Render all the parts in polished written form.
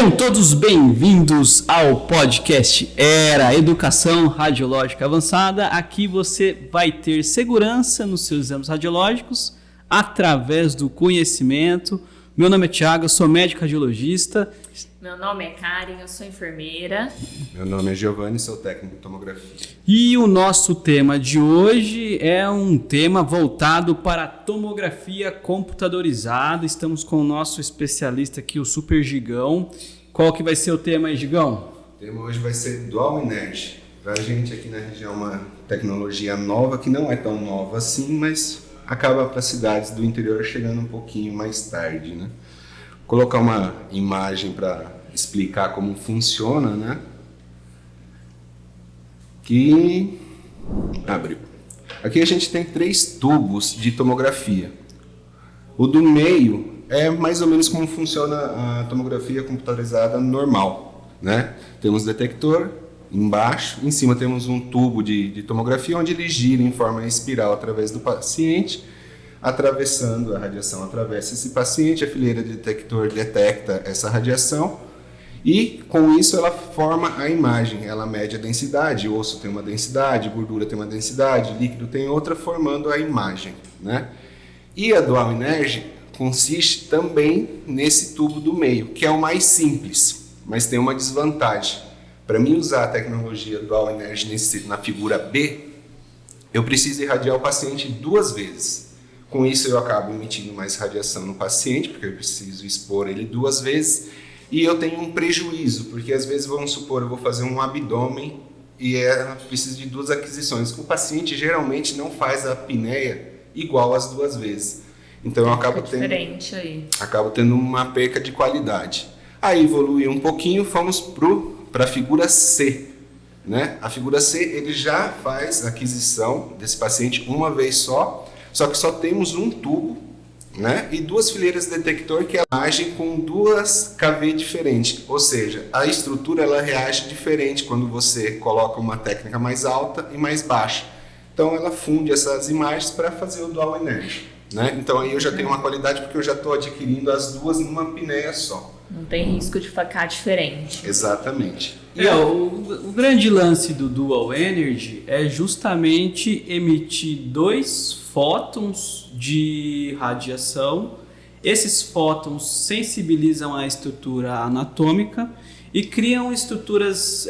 Sejam todos bem-vindos ao podcast ERA Educação Radiológica Avançada. Aqui você vai ter segurança nos seus exames radiológicos através do conhecimento. Meu nome é Thiago, eu sou médico radiologista. Meu nome é Karen, eu sou enfermeira. Meu nome é Giovanni, sou técnico de tomografia. E o nosso tema de hoje é um tema voltado para a tomografia computadorizada. Estamos com o nosso especialista aqui, o Super Gigão. Qual que vai ser o tema aí, Gigão? O tema hoje vai ser Dual Energy. Para a gente aqui na região uma tecnologia nova, que não é tão nova assim, mas acaba para cidades do interior chegando um pouquinho mais tarde, né? Vou colocar uma imagem para explicar como funciona, né? Que abriu. Aqui a gente tem 3 tubos de tomografia. O do meio é mais ou menos como funciona a tomografia computadorizada normal, né? Temos detector embaixo, em cima temos um tubo de tomografia onde ele gira em forma espiral através do paciente, atravessando a radiação, atravessa esse paciente, a fileira de detector detecta essa radiação e com isso ela forma a imagem, ela mede a densidade, o osso tem uma densidade, gordura tem uma densidade, líquido tem outra, formando a imagem, né? E a Dual Energy consiste também nesse tubo do meio, que é o mais simples, mas tem uma desvantagem. Para mim usar a tecnologia Dual Energy na figura B, eu preciso irradiar o paciente 2 vezes. Com isso eu acabo emitindo mais radiação no paciente, porque eu preciso expor ele 2 vezes, e eu tenho um prejuízo, porque às vezes, vamos supor, eu vou fazer um abdômen e preciso de 2 aquisições. O paciente geralmente não faz a apneia igual as 2 vezes. Então eu acabo tendo uma perca de qualidade. Aí evolui um pouquinho, fomos para a figura C. Né? A figura C ele já faz a aquisição desse paciente uma vez só que só temos um tubo, né? E 2 fileiras de detector que agem com 2 kV diferentes, ou seja, a estrutura ela reage diferente quando você coloca uma técnica mais alta e mais baixa. Então ela funde essas imagens para fazer o Dual Energy, né? Então aí eu já tenho uma qualidade porque eu já estou adquirindo as 2 numa apneia só. Não tem risco de ficar diferente. Exatamente. O grande lance do Dual Energy é justamente emitir 2 fótons de radiação. Esses fótons sensibilizam a estrutura anatômica e criam estruturas,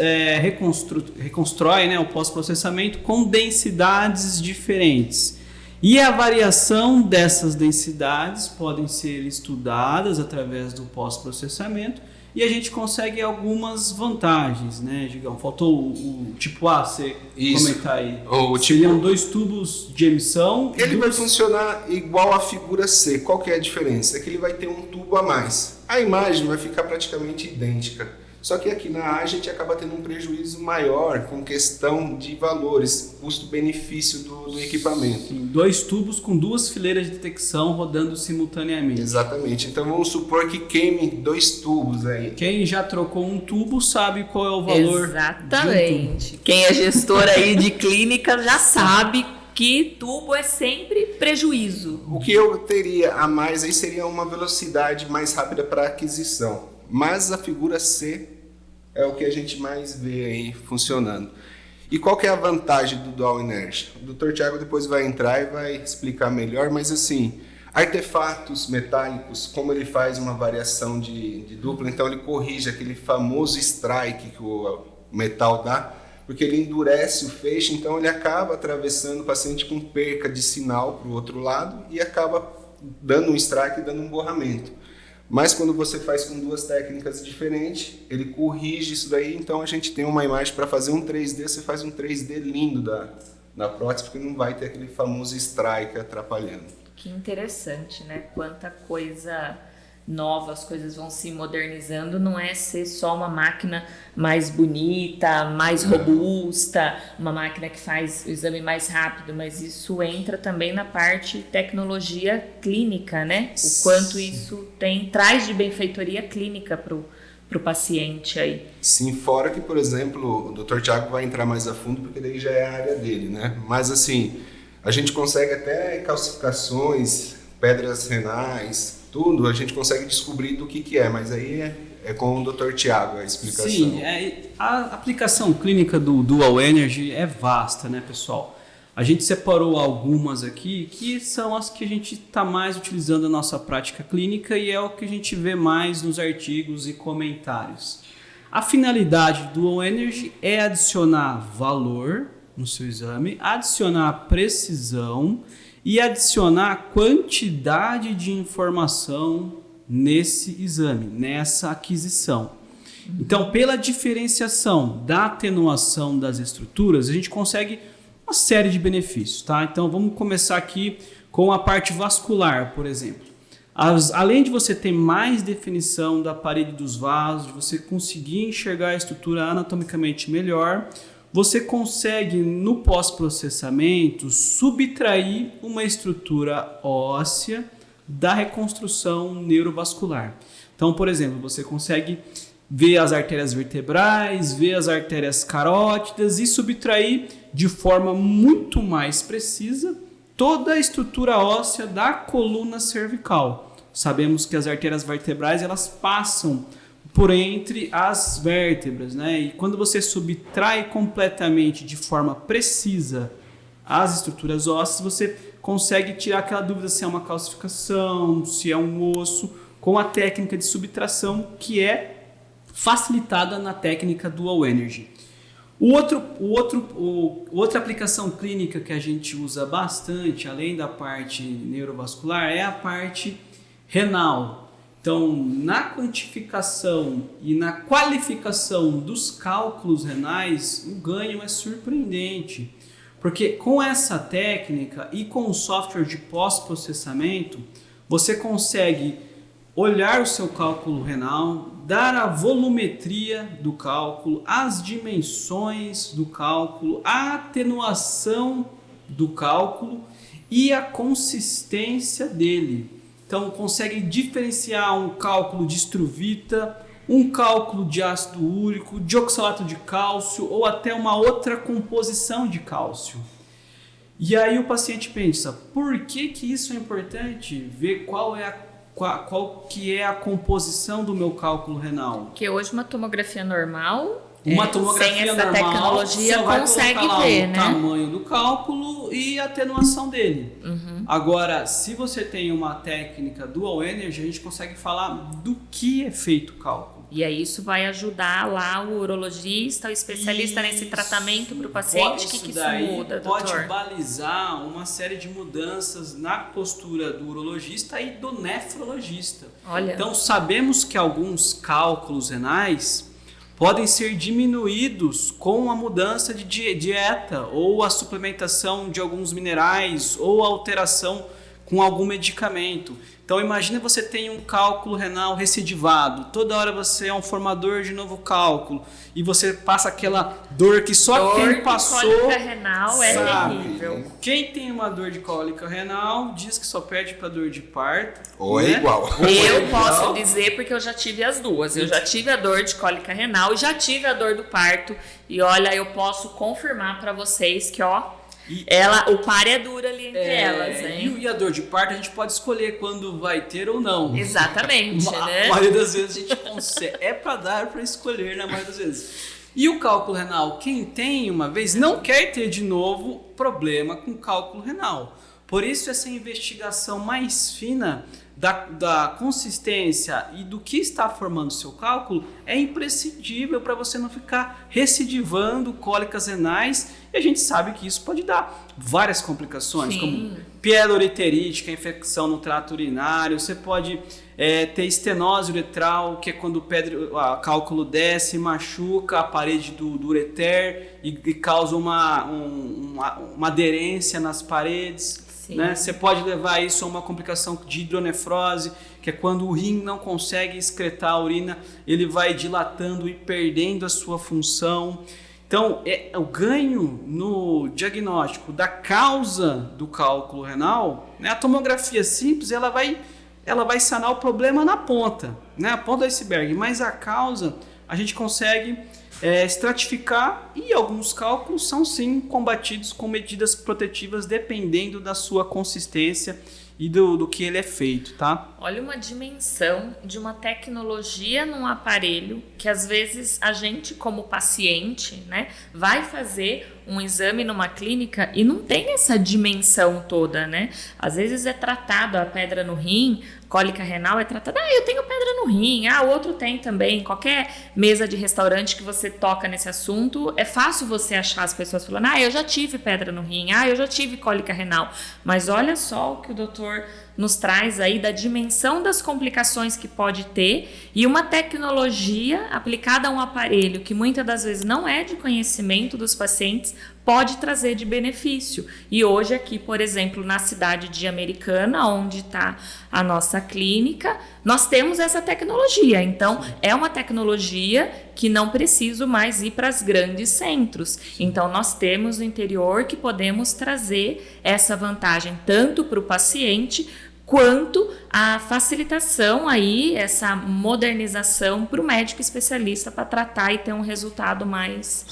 reconstroem, né, o pós-processamento com densidades diferentes. E a variação dessas densidades podem ser estudadas através do pós-processamento e a gente consegue algumas vantagens, né, Gigão? Faltou o tipo A, você comentar aí. Seriam 2 tubos de emissão. Ele vai funcionar igual a figura C. Qual que é a diferença? É que ele vai ter um tubo a mais. A imagem vai ficar praticamente idêntica. Só que aqui na A a gente acaba tendo um prejuízo maior com questão de valores, custo-benefício do equipamento. Sim, 2 tubos com 2 fileiras de detecção rodando simultaneamente. Exatamente. Então vamos supor que queime 2 tubos aí. Quem já trocou um tubo sabe qual é o valor. Exatamente. Quem é gestor aí de clínica já sabe que tubo é sempre prejuízo. O que eu teria a mais aí seria uma velocidade mais rápida para aquisição. Mas a figura C é o que a gente mais vê aí funcionando. E qual que é a vantagem do Dual Energy? O Dr. Thiago depois vai entrar e vai explicar melhor, mas assim, artefatos metálicos, como ele faz uma variação de dupla, então ele corrige aquele famoso strike que o metal dá, porque ele endurece o feixe, então ele acaba atravessando o paciente com perca de sinal para o outro lado e acaba dando um strike e dando um borramento. Mas quando você faz com 2 técnicas diferentes, ele corrige isso daí, então a gente tem uma imagem para fazer um 3D, você faz um 3D lindo da prótese, porque não vai ter aquele famoso strike atrapalhando. Que interessante, né? Quanta coisa nova, as coisas vão se modernizando, não é ser só uma máquina mais bonita, mais robusta, uma máquina que faz o exame mais rápido, mas isso entra também na parte tecnologia clínica, né? O quanto isso traz de benfeitoria clínica para o paciente aí. Sim, fora que, por exemplo, o Dr. Thiago vai entrar mais a fundo, porque daí já é a área dele, né? Mas assim, a gente consegue até calcificações, pedras renais, tudo, a gente consegue descobrir do que é, mas aí É com o Dr. Tiago a explicação. Sim, a aplicação clínica do Dual Energy é vasta, né, pessoal? A gente separou algumas aqui que são as que a gente está mais utilizando na nossa prática clínica e é o que a gente vê mais nos artigos e comentários. A finalidade do Dual Energy é adicionar valor no seu exame, adicionar precisão e adicionar quantidade de informação nesse exame, nessa aquisição. Então, pela diferenciação da atenuação das estruturas, a gente consegue uma série de benefícios, tá? Então, vamos começar aqui com a parte vascular, por exemplo. Além de você ter mais definição da parede dos vasos, de você conseguir enxergar a estrutura anatomicamente melhor, você consegue, no pós-processamento, subtrair uma estrutura óssea da reconstrução neurovascular. Então, por exemplo, você consegue ver as artérias vertebrais, ver as artérias carótidas e subtrair de forma muito mais precisa toda a estrutura óssea da coluna cervical. Sabemos que as artérias vertebrais elas passam por entre as vértebras, né? E quando você subtrai completamente de forma precisa as estruturas ósseas, você consegue tirar aquela dúvida se é uma calcificação, se é um osso, com a técnica de subtração que é facilitada na técnica Dual Energy. Outra aplicação clínica que a gente usa bastante, além da parte neurovascular, é a parte renal. Então, na quantificação e na qualificação dos cálculos renais, o ganho é surpreendente. Porque com essa técnica e com o software de pós-processamento, você consegue olhar o seu cálculo renal, dar a volumetria do cálculo, as dimensões do cálculo, a atenuação do cálculo e a consistência dele. Então, consegue diferenciar um cálculo de estruvita, um cálculo de ácido úrico, de oxalato de cálcio ou até uma outra composição de cálcio. E aí o paciente pensa, por que isso é importante? Ver qual que é a composição do meu cálculo renal. Porque hoje uma tomografia normal, uma tomografia sem essa normal, tecnologia, só vai consegue colocar lá ver, o né? tamanho do cálculo e a atenuação dele. Uhum. Agora, se você tem uma técnica Dual Energy, a gente consegue falar do que é feito o cálculo. E aí isso vai ajudar lá o urologista, o especialista nesse tratamento para o paciente. O que isso muda, doutor? Pode balizar uma série de mudanças na postura do urologista e do nefrologista. Olha. Então, sabemos que alguns cálculos renais podem ser diminuídos com a mudança de dieta ou a suplementação de alguns minerais ou a alteração com algum medicamento. Então imagina você tem um cálculo renal recidivado, toda hora você é um formador de novo cálculo e você passa aquela dor que só quem passou cólica renal sabe. É terrível. Quem tem uma dor de cólica renal diz que só perde para dor de parto. Ou né? é igual. Eu posso dizer porque eu já tive as duas. Eu já tive a dor de cólica renal e já tive a dor do parto. E olha, eu posso confirmar para vocês que o par é duro ali entre elas, hein? E a dor de parto a gente pode escolher quando vai ter ou não. Exatamente, né? A maioria das vezes a gente consegue. É para dar para escolher na maioria das vezes. E o cálculo renal, quem tem uma vez não quer ter de novo problema com cálculo renal. Por isso essa investigação mais fina da consistência e do que está formando o seu cálculo é imprescindível para você não ficar recidivando cólicas renais, e a gente sabe que isso pode dar várias complicações, como pieloriterite, que é infecção no trato urinário, você pode ter estenose uretral, que é quando o cálculo desce, machuca a parede do ureter e causa uma aderência nas paredes. Né? Você pode levar isso a uma complicação de hidronefrose, que é quando o rim não consegue excretar a urina, ele vai dilatando e perdendo a sua função. Então, o ganho no diagnóstico da causa do cálculo renal, né? A tomografia simples, ela vai sanar o problema na ponta, né? A ponta do iceberg, mas a causa a gente consegue estratificar e alguns cálculos são sim combatidos com medidas protetivas dependendo da sua consistência e do que ele é feito, tá? Olha uma dimensão de uma tecnologia num aparelho que às vezes a gente como paciente, né, vai fazer um exame numa clínica e não tem essa dimensão toda, né? Às vezes é tratado a pedra no rim, cólica renal é tratada, eu tenho pedra no rim, o outro tem também. Qualquer mesa de restaurante que você toca nesse assunto, é fácil você achar as pessoas falando, eu já tive pedra no rim, eu já tive cólica renal. Mas olha só o que o doutor nos traz aí da dimensão das complicações que pode ter e uma tecnologia aplicada a um aparelho que muitas das vezes não é de conhecimento dos pacientes, pode trazer de benefício. E hoje aqui, por exemplo, na cidade de Americana, onde está a nossa clínica, nós temos essa tecnologia. Então, é uma tecnologia que não preciso mais ir para os grandes centros. Então, nós temos no interior que podemos trazer essa vantagem tanto para o paciente quanto a facilitação aí, essa modernização para o médico especialista para tratar e ter um resultado mais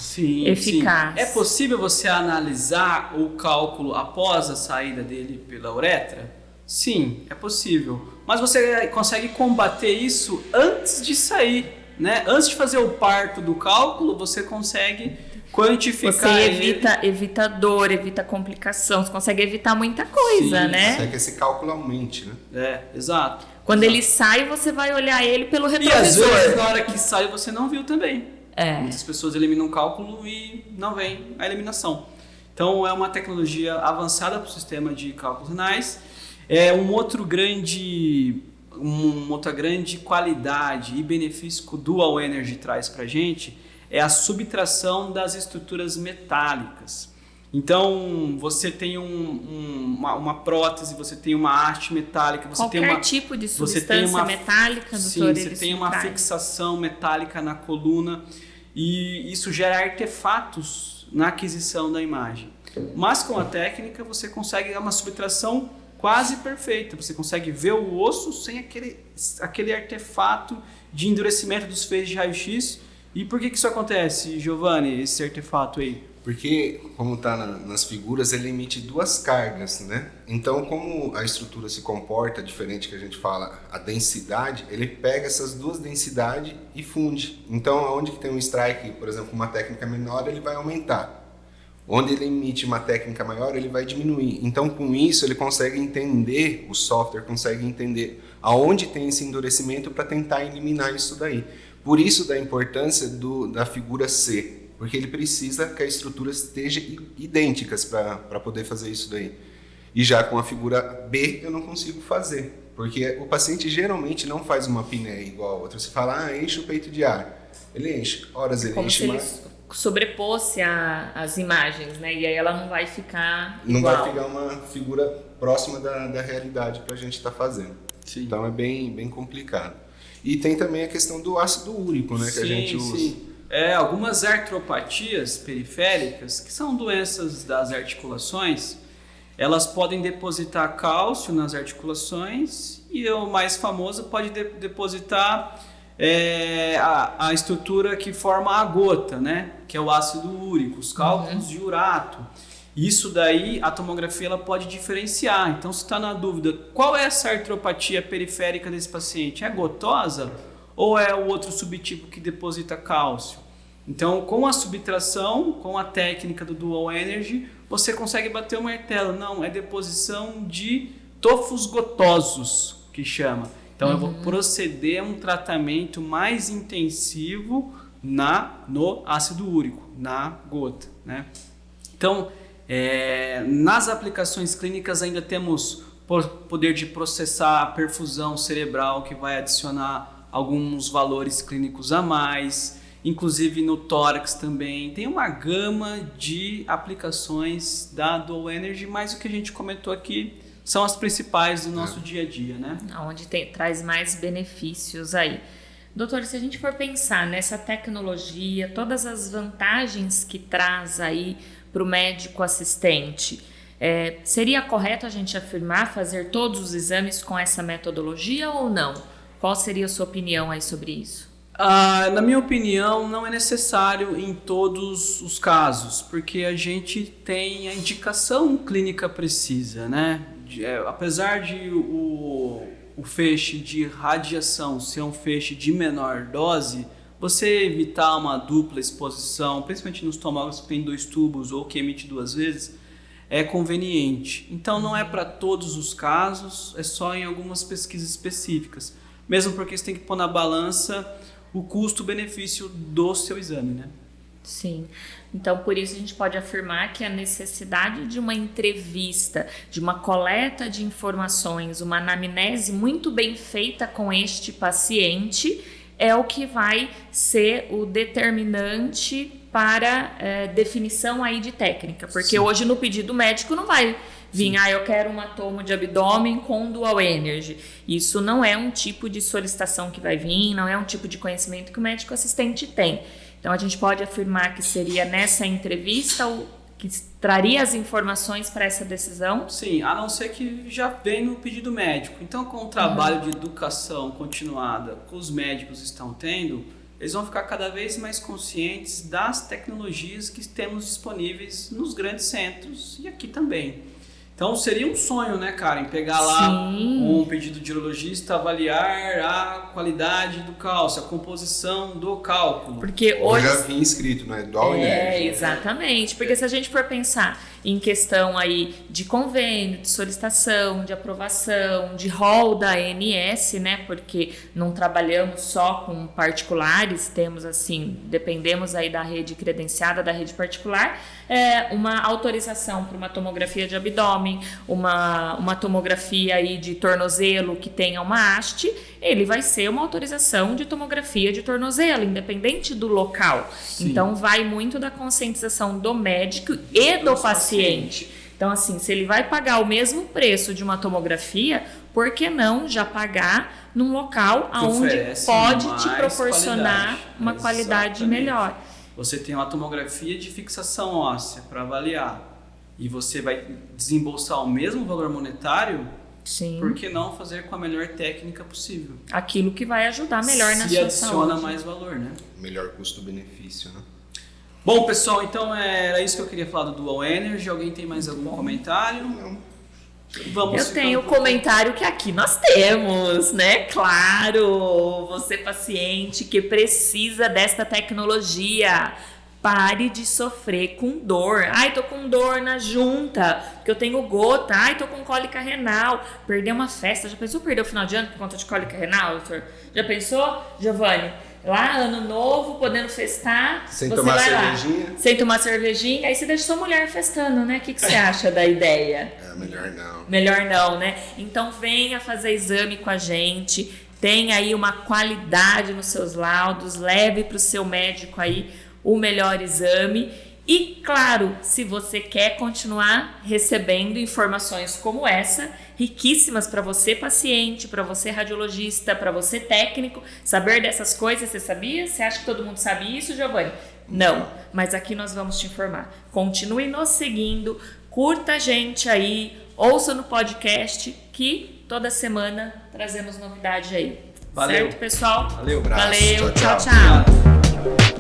eficaz. Sim. É possível você analisar o cálculo após a saída dele pela uretra? Sim, é possível. Mas você consegue combater isso antes de sair, né? Antes de fazer o parto do cálculo, você consegue quantificar. Você evita dor, evita complicação, você consegue evitar muita coisa, né? Consegue que esse cálculo aumente, né? Exato. Quando ele sai, você vai olhar ele pelo retrovisor. E às vezes, na hora que sai, você não viu também. Muitas pessoas eliminam o cálculo e não vem a eliminação. Então, é uma tecnologia avançada para o sistema de cálculos renais. É uma outra grande qualidade e benefício que o Dual Energy traz para a gente é a subtração das estruturas metálicas. Então, você tem uma prótese, você tem uma haste metálica, qualquer tipo de substância metálica, doutor, você tem uma fixação metálica na coluna e isso gera artefatos na aquisição da imagem. Mas com a técnica, você consegue uma subtração quase perfeita. Você consegue ver o osso sem aquele artefato de endurecimento dos feixes de raio-x. E por que isso acontece, Giovanni, esse artefato aí? Porque, como está nas figuras, ele emite duas cargas, né? Então, como a estrutura se comporta diferente, que a gente fala, a densidade, ele pega essas duas densidades e funde. Então, onde que tem um strike, por exemplo, uma técnica menor, ele vai aumentar. Onde ele emite uma técnica maior, ele vai diminuir. Então, com isso, ele consegue entender, o software consegue entender aonde tem esse endurecimento para tentar eliminar isso daí. Por isso da importância da figura C, porque ele precisa que a estrutura esteja idênticas para poder fazer isso daí. E já com a figura B eu não consigo fazer, porque o paciente geralmente não faz uma apneia igual a outra. Você fala, enche o peito de ar. Ele enche, horas ele enche mais. Sobrepôs-se as imagens, né? E aí ela não vai ficar não igual. Vai ficar uma figura próxima da realidade para a gente estar fazendo. Sim. Então é bem complicado. E tem também a questão do ácido úrico, né, que a gente usa. Algumas artropatias periféricas, que são doenças das articulações, elas podem depositar cálcio nas articulações e o mais famoso pode depositar a estrutura que forma a gota, né, que é o ácido úrico, os cálculos de urato. Isso daí a tomografia ela pode diferenciar. Então, se está na dúvida, qual é essa artropatia periférica desse paciente? É gotosa ou é o outro subtipo que deposita cálcio? Então, com a subtração, com a técnica do Dual Energy, você consegue bater o martelo. Não, é deposição de tofos gotosos, que chama. Então, eu vou proceder a um tratamento mais intensivo no ácido úrico, na gota, né? Então, nas aplicações clínicas ainda temos poder de processar a perfusão cerebral, que vai adicionar alguns valores clínicos a mais, inclusive no tórax também. Tem uma gama de aplicações da Dual Energy, mas o que a gente comentou aqui são as principais do nosso dia a dia, né? Onde traz mais benefícios aí. Doutor, se a gente for pensar nessa tecnologia, todas as vantagens que traz aí para o médico assistente, seria correto a gente afirmar, fazer todos os exames com essa metodologia ou não? Qual seria a sua opinião aí sobre isso? Na minha opinião, não é necessário em todos os casos, porque a gente tem a indicação clínica precisa, né? Apesar de o feixe de radiação ser um feixe de menor dose, você evitar uma dupla exposição, principalmente nos tomógrafos que tem 2 tubos ou que emite 2 vezes, é conveniente. Então não é para todos os casos, é só em algumas pesquisas específicas. Mesmo porque você tem que pôr na balança o custo-benefício do seu exame, né? Sim. Então, por isso a gente pode afirmar que a necessidade de uma entrevista, de uma coleta de informações, uma anamnese muito bem feita com este paciente é o que vai ser o determinante para definição aí de técnica. Porque hoje no pedido médico não vai vir, eu quero uma tomo de abdômen com dual energy. Isso não é um tipo de solicitação que vai vir, não é um tipo de conhecimento que o médico assistente tem. Então a gente pode afirmar que seria nessa entrevista o que traria as informações para essa decisão? Sim, a não ser que já vem no pedido médico. Então, com o trabalho de educação continuada que os médicos estão tendo, eles vão ficar cada vez mais conscientes das tecnologias que temos disponíveis nos grandes centros e aqui também. Então seria um sonho, né, Karen, pegar lá um pedido de urologista, avaliar a qualidade do cálcio, a composição do cálculo. Porque hoje já vinha escrito, né? Dual energy. Exatamente. Porque se a gente for pensar em questão aí de convênio, de solicitação, de aprovação, de rol da ANS, né? Porque não trabalhamos só com particulares, temos assim, dependemos aí da rede credenciada, da rede particular, uma autorização para uma tomografia de abdômen, uma tomografia aí de tornozelo que tenha uma haste, ele vai ser uma autorização de tomografia de tornozelo, independente do local. Sim. Então, vai muito da conscientização do médico e do paciente. Então, assim, se ele vai pagar o mesmo preço de uma tomografia, por que não já pagar num local onde pode te proporcionar uma qualidade melhor? Você tem uma tomografia de fixação óssea para avaliar e você vai desembolsar o mesmo valor monetário. Sim. Por que não fazer com a melhor técnica possível? Aquilo que vai ajudar melhor na sua saúde. Se adiciona mais valor, né? Melhor custo-benefício, né? Bom, pessoal, então era isso que eu queria falar do Dual Energy. Alguém tem mais algum comentário? Não. Eu tenho um comentário que aqui nós temos, né? Claro, você paciente que precisa desta tecnologia, pare de sofrer com dor. Ai, tô com dor na junta, porque eu tenho gota. Ai, tô com cólica renal. Perder uma festa. Já pensou perder o final de ano por conta de cólica renal, doutor? Já pensou, Giovanni? Lá, ano novo, podendo festar. Sem você tomar vai cervejinha. Lá, sem tomar cervejinha. Aí você deixa sua mulher festando, né? O que você acha da ideia? Melhor não. Melhor não, né? Então venha fazer exame com a gente. Tenha aí uma qualidade nos seus laudos. Leve para o seu médico aí o melhor exame. E, claro, se você quer continuar recebendo informações como essa, riquíssimas para você paciente, para você radiologista, para você técnico, saber dessas coisas, você sabia? Você acha que todo mundo sabe isso, Giovanni? Não, mas aqui nós vamos te informar. Continue nos seguindo, curta a gente aí, ouça no podcast que toda semana trazemos novidade aí. Valeu. Certo, pessoal? Valeu, abraço. Valeu, Tchau, tchau.